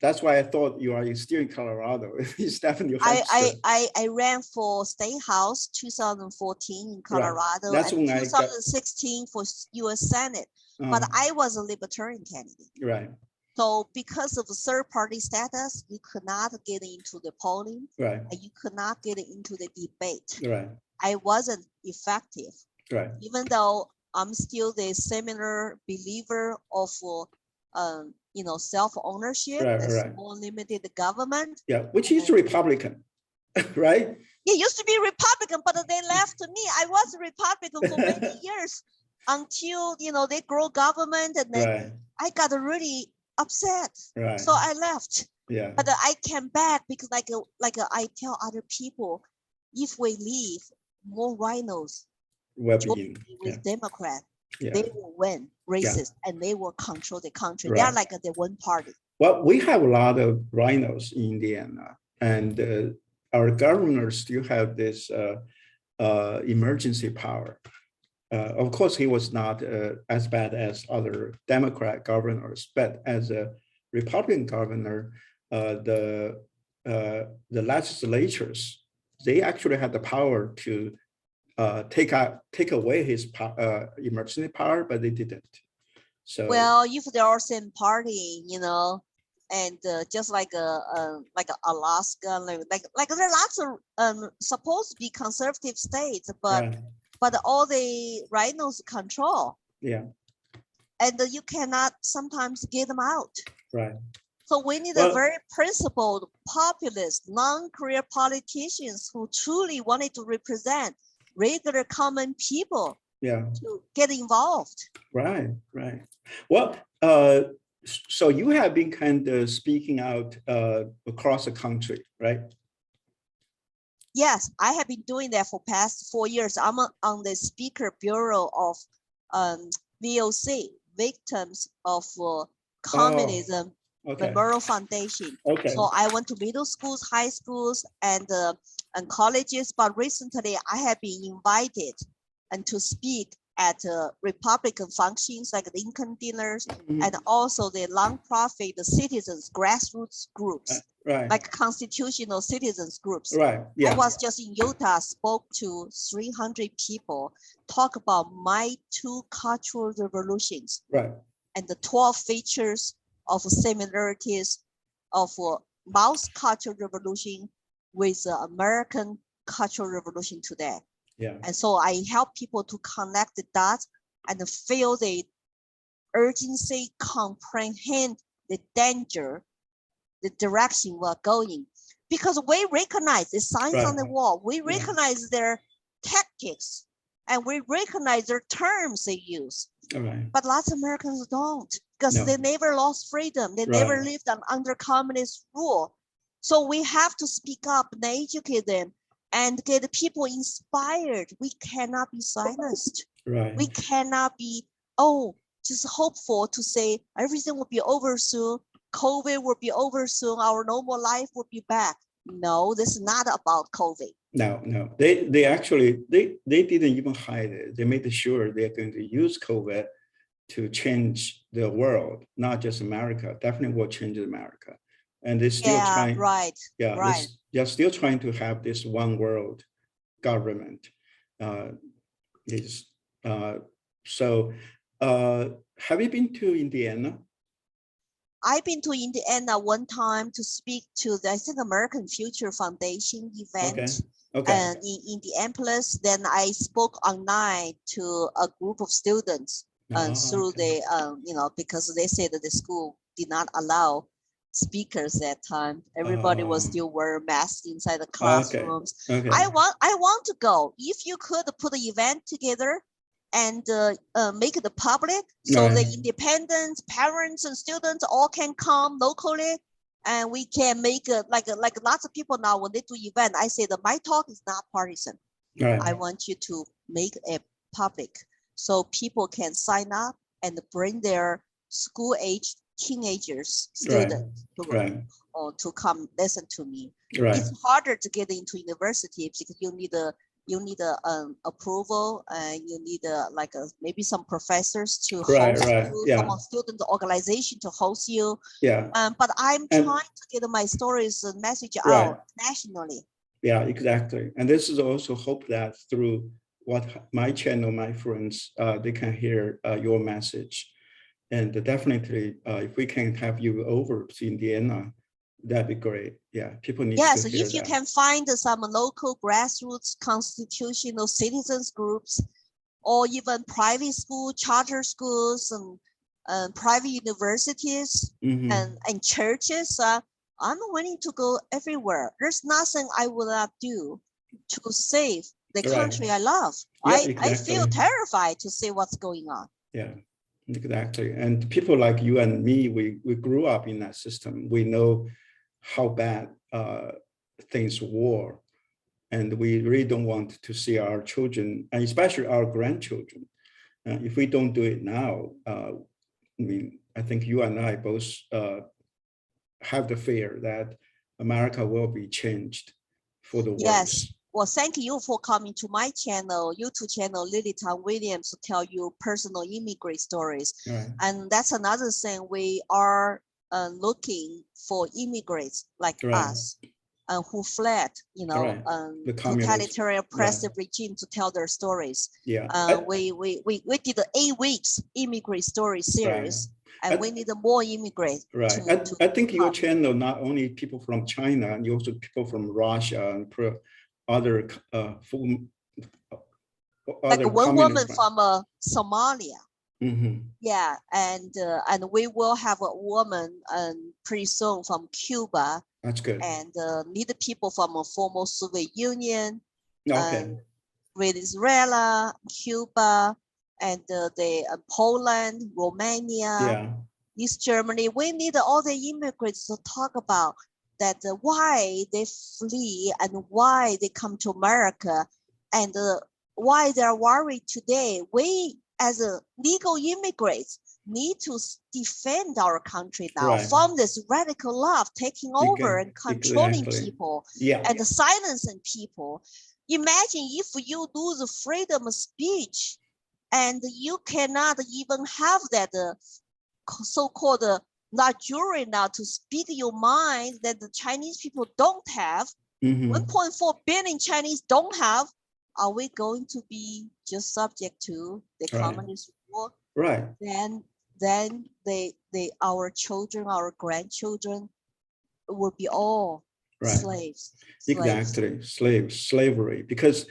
That's why I thought you are still in Colorado. It's definitely I ran for State House 2014 in Colorado. Right. That's and when 2016 for U.S. Senate. But I was a libertarian candidate. Right. So because of the third party status, you could not get into the polling. Right. And you could not get into the debate. Right. I wasn't effective. Right. Even though I'm still the similar believer of self-ownership, more limited government. Yeah, which is Republican, right? It used to be Republican, but they left me. I was a Republican for many years until they grow government, and then I got really upset. Right. So I left. Yeah. But I came back because I tell other people, if we leave, more Rhinos with Democrats. Yeah. They will win races and they will control the country. Right. They are like the one party. Well, we have a lot of Rhinos in Indiana, and our governor still have this emergency power. Of course, he was not as bad as other Democrat governors, but as a Republican governor, the legislatures, they actually had the power to take away his emergency power, but they didn't. So if they are same party, and just like Alaska, like there are lots of supposed to be conservative states, but all the Rhinos control. Yeah. And you cannot sometimes get them out. Right. So we need a very principled, populist, non-career politicians who truly wanted to represent regular common people to get involved. Right. Well, so you have been kind of speaking out across the country, right? Yes, I have been doing that for past 4 years. I'm on the speaker bureau of VOC, Victims of Communism Memorial Foundation. So I went to middle schools, high schools, and colleges. But recently, I have been invited and to speak at Republican functions like Lincoln dinners, and also the nonprofit, the citizens, grassroots groups, like constitutional citizens groups. I was just in Utah, spoke to 300 people, talk about my 2 cultural revolutions, and the 12 features of similarities of Mao's cultural revolution with the American cultural revolution today. And so I help people to connect the dots and feel the urgency, comprehend the danger, the direction we're going. Because we recognize the signs on the wall, we recognize their tactics, and we recognize their terms they use. But lots of Americans don't, because they never lost freedom. They never lived under communist rule. So we have to speak up and educate them and get people inspired. We cannot be silenced. We cannot be, just hopeful to say everything will be over soon. COVID will be over soon. Our normal life will be back. No, this is not about COVID. No. They actually, they didn't even hide it. They made sure they're going to use COVID to change the world, not just America. Definitely will change America. And they're still trying. They're still trying to have this one world government. Have you been to Indiana? I've been to Indiana one time to speak to the, I think, American Future Foundation event and in Indianapolis. Then I spoke online to a group of students through the, because they said that the school did not allow speakers that time. Everybody was still wearing masks inside the classrooms. I want to go. If you could put the event together and make it public, so the independent parents and students all can come locally, and we can make it like lots of people now when they do event. I say that my talk is not partisan. I want you to make it public so people can sign up and bring their school age teenagers, students to come listen to me. It's harder to get into university because you need a approval, and you need maybe some professors to host you, some student organization to host you. But I'm trying to get my stories and message out nationally. Exactly. And this is also hope that through what my channel, my friends, they can hear your message. And definitely, if we can have you over to Indiana, that'd be great. People need to hear so if you can find some local grassroots constitutional citizens groups, or even private school, charter schools, and private universities and churches, I'm willing to go everywhere. There's nothing I will not do to save the country I love. I feel terrified to see what's going on. Exactly. And people like you and me, we grew up in that system. We know how bad things were. And we really don't want to see our children, and especially our grandchildren. If we don't do it now, I think you and I both have the fear that America will be changed for the worse. Well, thank you for coming to my channel, YouTube channel, Lily Tang Williams, to tell you personal immigrant stories. And that's another thing. We are looking for immigrants like us who fled, the totalitarian oppressive regime to tell their stories. We did an 8 weeks immigrant story series. And we need more immigrants. I think your channel, not only people from China, and also people from Russia and other like one woman from Somalia. Yeah, and we will have a woman pretty soon from Cuba. That's good. And lead people from a former Soviet Union, Okay. Venezuela, Cuba, and Poland, Romania, East Germany. We need all the immigrants to talk about that why they flee and why they come to America, and why they're worried today. We, as legal immigrants, need to defend our country now from this radical left taking over and controlling people and silencing people. Imagine if you lose freedom of speech and you cannot even have that so-called luxury now to speak your mind that the Chinese people don't have. 1.4 billion Chinese don't have. Are we going to be just subject to the communist war? Right. Then our children, our grandchildren will be all slaves. Exactly, slavery. Because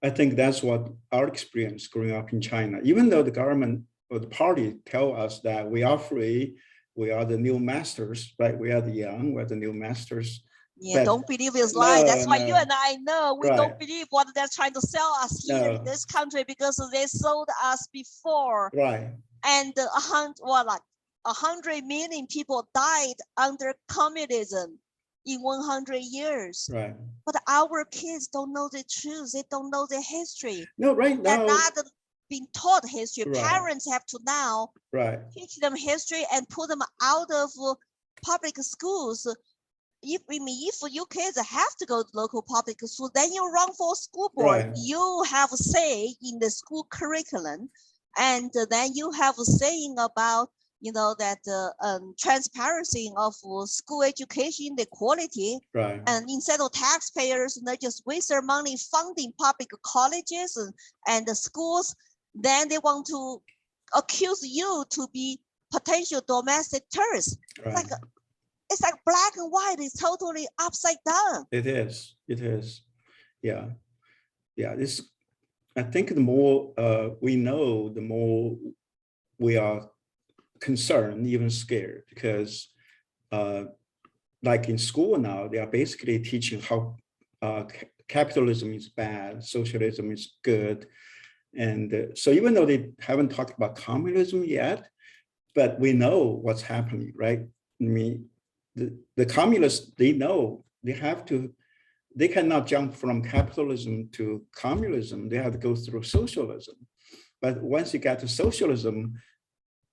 I think that's what our experience growing up in China. Even though the government or the party tell us that we are free, we are the new masters, right? We are the young, we're the new masters. Yeah, don't believe it's lie. That's why you and I know we don't believe what they're trying to sell us here in this country, because they sold us before. Right. And 100 million people died under communism in 100 years. Right. But our kids don't know the truth. They don't know the history. No, right now. They're not being taught history. Parents have to now teach them history and put them out of public schools. If you kids have to go to local public school, then you run for school board. You have a say in the school curriculum, and then you have a saying about that transparency of school education, the quality. And instead of taxpayers, they just waste their money funding public colleges and the schools. Then they want to accuse you to be potential domestic terrorists. It's like black and white. It's totally upside down. It is. Yeah. I think the more we know, the more we are concerned, even scared, because like in school now, they are basically teaching how capitalism is bad, socialism is good. And so even though they haven't talked about communism yet, but we know what's happening, right? I mean, the communists, they know they cannot jump from capitalism to communism. They have to go through socialism. But once you get to socialism,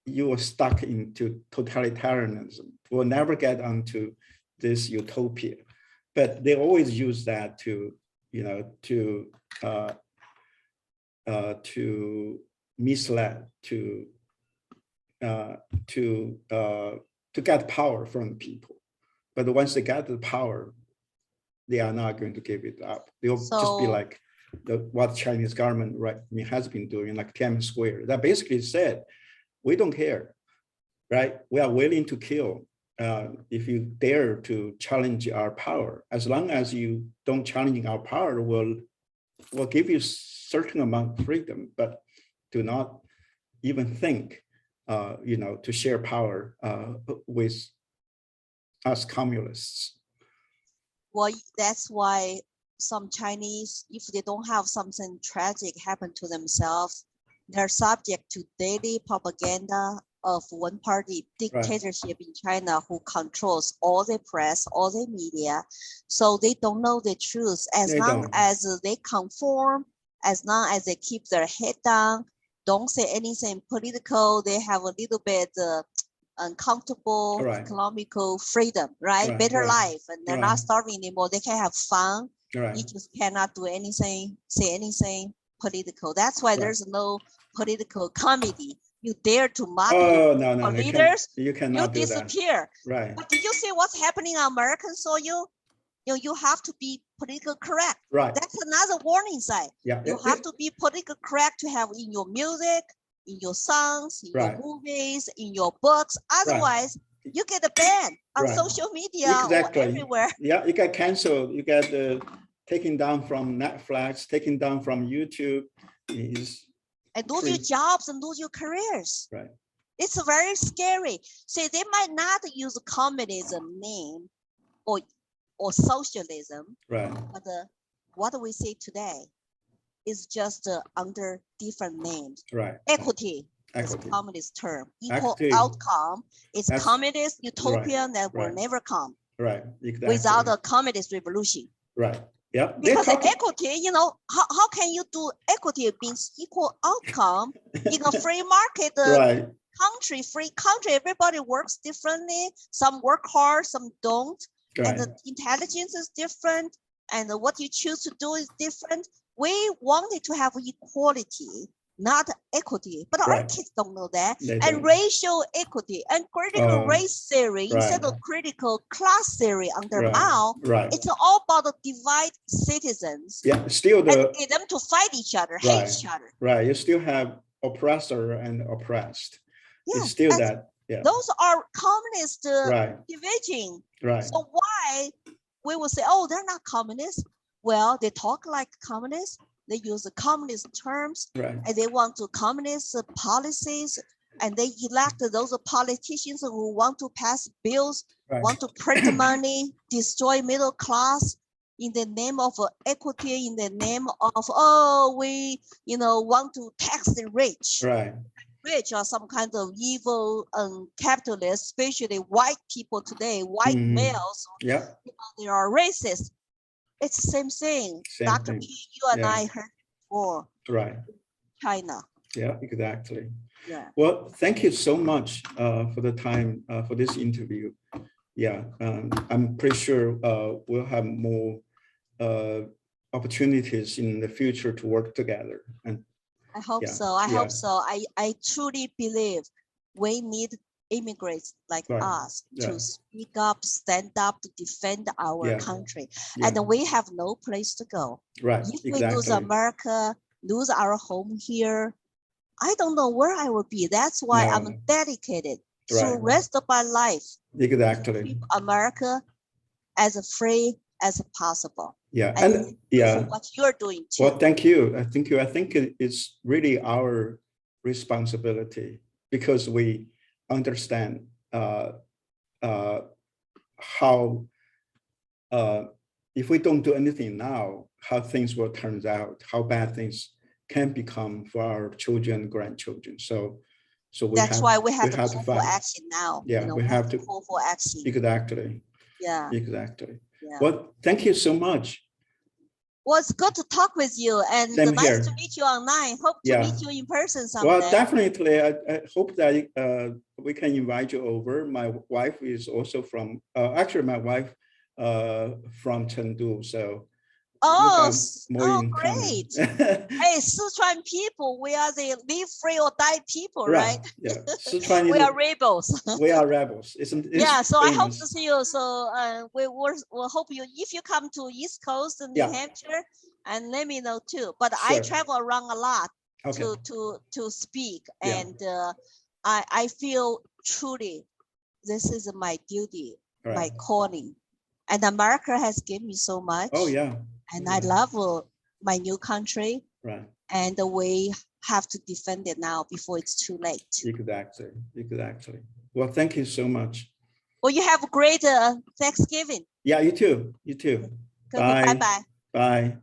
you are stuck into totalitarianism. We'll never get onto this utopia. But they always use that to mislead, to get power from the people. But once they get the power, they are not going to give it up. They'll just be like what Chinese government has been doing, like Tam Square. That basically said, we don't care, right? We are willing to kill if you dare to challenge our power. As long as you don't challenge our power, we'll give you certain amount of freedom, but do not even think to share power with us communists. Well, that's why some Chinese, if they don't have something tragic happen to themselves, they're subject to daily propaganda of one party dictatorship in China who controls all the press, all the media. So they don't know the truth. As long as they conform, as long as they keep their head down, don't say anything political, they have a little bit uncomfortable economical freedom, better life, and they're not starving anymore. They can have fun. You just cannot do anything, say anything political. That's why there's no political comedy. You dare to mock leaders, you cannot you disappear. But did you see what's happening on American soil? You have to be politically correct. That's another warning sign. You have to be politically correct to have in your music, in your songs, in your movies, in your books. Otherwise, you get a ban on social media or everywhere. Yeah, you get canceled. You get taken down from Netflix, taken down from YouTube. and lose your jobs and lose your careers. Right. It's very scary. See, they might not use communism name or socialism, right. But what we see today is just under different names. Right. Equity is Equity. communist term. Equal Equity. outcome is communist utopia that will never come. Right. Exactly. Without a communist revolution. Right. Yeah. Because equity, you know, how can you do equity means equal outcome in a free market right. country, free country, everybody works differently. Some work hard, some don't. Right. And the intelligence is different. And what you choose to do is different. We wanted to have equality, not equity. But our kids don't know that. And racial equity and critical race theory instead of critical class theory under Mao, it's all about the divide citizens. Yeah, still and get them to fight each other, hate each other. Right. You still have oppressor and oppressed. Yeah, it's still that. Yeah. Those are communist division. Right. So why we will say, oh, they're not communists? Well, they talk like communists. They use the communist terms, and they want to communist policies, and they elect those politicians who want to pass bills, want to print money, destroy middle class in the name of equity, in the name of, oh, we, want to tax the rich. Right. Rich are some kind of evil capitalists, especially white people today, white males. Yeah. They are racist. It's the same thing. Dr. P, you and I heard before. Right. China. Yeah, exactly. Yeah. Well, thank you so much for the time for this interview. Yeah, I'm pretty sure we'll have more opportunities in the future to work together. And I hope so. I hope so. I truly believe we need immigrants like us to speak up, stand up, to defend our country. And we have no place to go. Right. If we lose America, lose our home here, I don't know where I will be. That's why I'm dedicated to the rest of my life to keep America as free as possible. Yeah, and what you're doing too. Well, thank you. I think it's really our responsibility because we understand how if we don't do anything now, how things will turn out, how bad things can become for our children and grandchildren. So that's why we have to call for action now. Yeah, we have to call for action. Exactly. Yeah. Exactly. Yeah. Well, thank you so much. Well, it's good to talk with you, and nice to meet you online. Hope to meet you in person someday. Well, definitely. I hope that we can invite you over. My wife is also from, actually my wife from Chengdu, so great. Hey, Sichuan people, we are the live free or die people, right? Yeah, Sichuan we are rebels. We are rebels. It's yeah, so famous. I hope to see you. So we'll hope you, if you come to East Coast and New Hampshire, and let me know too. But I travel around a lot to speak, and I feel truly this is my duty, my calling, and America has given me so much. Oh yeah. And I love my new country, and we have to defend it now before it's too late. Exactly. Well, thank you so much. Well, you have a great Thanksgiving. Yeah, you too. You too. Bye. Bye. Bye.